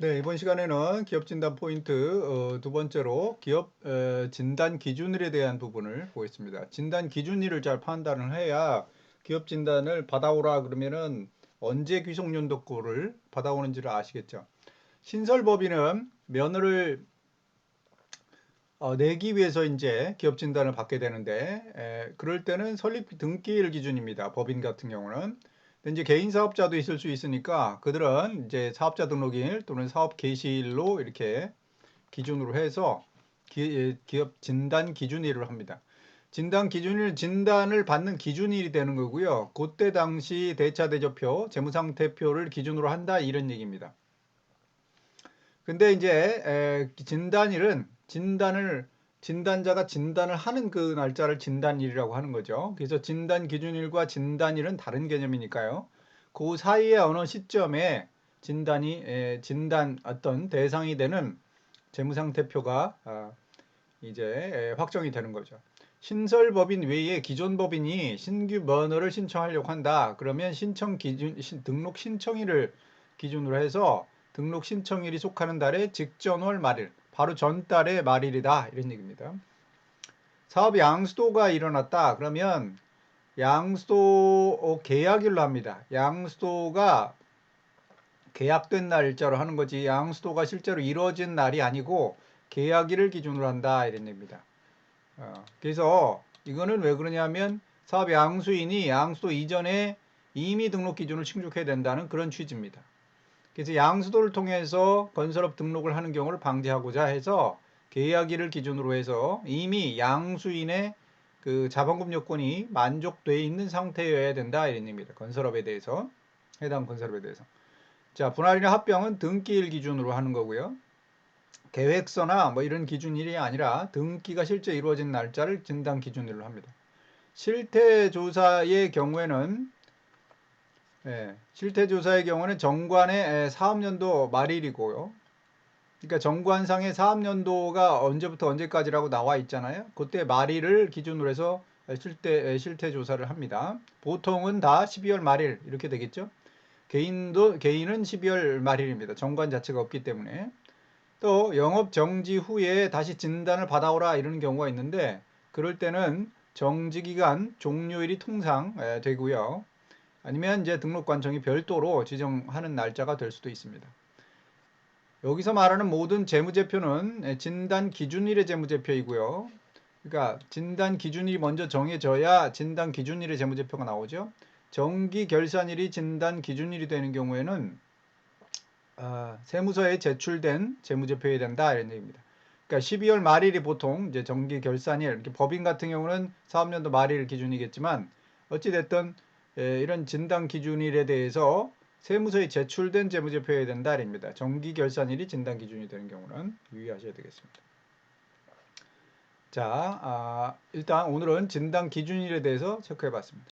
네, 이번 시간에는 기업 진단 포인트 두 번째로 기업 진단 기준일에 대한 부분을 보겠습니다. 진단 기준일을 잘 판단을 해야 기업 진단을 받아오라 그러면은 언제 귀속연도고를 받아오는지를 아시겠죠. 신설법인은 면허를 내기 위해서 이제 기업 진단을 받게 되는데 그럴 때는 설립 등기일 기준입니다. 법인 같은 경우는. 근데 이제 개인 사업자도 있을 수 있으니까 그들은 이제 사업자 등록일 또는 사업 개시일로 이렇게 기준으로 해서 기업 진단 기준일을 합니다. 진단 기준일, 진단을 받는 기준일이 되는 거고요. 그때 당시 대차 대조표, 재무상태표를 기준으로 한다 이런 얘기입니다. 근데 이제 진단일은 진단자가 진단을 하는 그 날짜를 진단일이라고 하는 거죠. 그래서 진단 기준일과 진단일은 다른 개념이니까요. 그 사이의 어느 시점에 진단 어떤 대상이 되는 재무상태표가 이제 확정이 되는 거죠. 신설법인 외에 기존 법인이 신규 면허를 신청하려고 한다. 그러면 등록 신청일을 기준으로 해서 등록 신청일이 속하는 달의 직전월 말일, 바로 전달의 말일이다. 이런 얘기입니다. 사업 양수도가 일어났다. 그러면 양수도 계약일로 합니다. 양수도가 계약된 날짜로 하는 거지 양수도가 실제로 이루어진 날이 아니고 계약일을 기준으로 한다. 이런 얘기입니다. 그래서 이거는 왜 그러냐면 사업 양수인이 양수도 이전에 이미 등록 기준을 충족해야 된다는 그런 취지입니다. 그래서 양수도를 통해서 건설업 등록을 하는 경우를 방지하고자 해서 계약일을 기준으로 해서 이미 양수인의 그 자본금 요건이 만족되어 있는 상태여야 된다 이런 의미입니다. 건설업에 대해서 해당 건설업에 대해서. 자, 분할이나 합병은 등기일 기준으로 하는 거고요. 계획서나 뭐 이런 기준일이 아니라 등기가 실제 이루어진 날짜를 진단 기준일로 합니다. 실태조사의 경우에는 실태조사의 경우는 정관의 사업연도 말일이고요. 그러니까 정관상의 사업연도가 언제부터 언제까지라고 나와 있잖아요. 그때 말일을 기준으로 해서 실태조사를 합니다. 보통은 다 12월 말일 이렇게 되겠죠. 개인은 12월 말일입니다. 정관 자체가 없기 때문에. 또 영업 정지 후에 다시 진단을 받아오라 이런 경우가 있는데 그럴 때는 정지 기간 종료일이 통상 되고요. 아니면 이제 등록관청이 별도로 지정하는 날짜가 될 수도 있습니다. 여기서 말하는 모든 재무제표는 진단 기준일의 재무제표이고요. 그러니까 진단 기준일이 먼저 정해져야 진단 기준일의 재무제표가 나오죠. 정기 결산일이 진단 기준일이 되는 경우에는 세무서에 제출된 재무제표여야 된다 이런 얘기입니다. 그러니까 12월 말일이 보통 이제 정기 결산일, 이렇게 법인 같은 경우는 사업연도 말일 기준이겠지만 어찌 됐든 이런 진단 기준일에 대해서 세무서에 제출된 재무제표여야 된다 이랍니다. 정기 결산일이 진단 기준이 되는 경우는 유의하셔야 되겠습니다. 자, 일단 오늘은 진단 기준일에 대해서 체크해 봤습니다.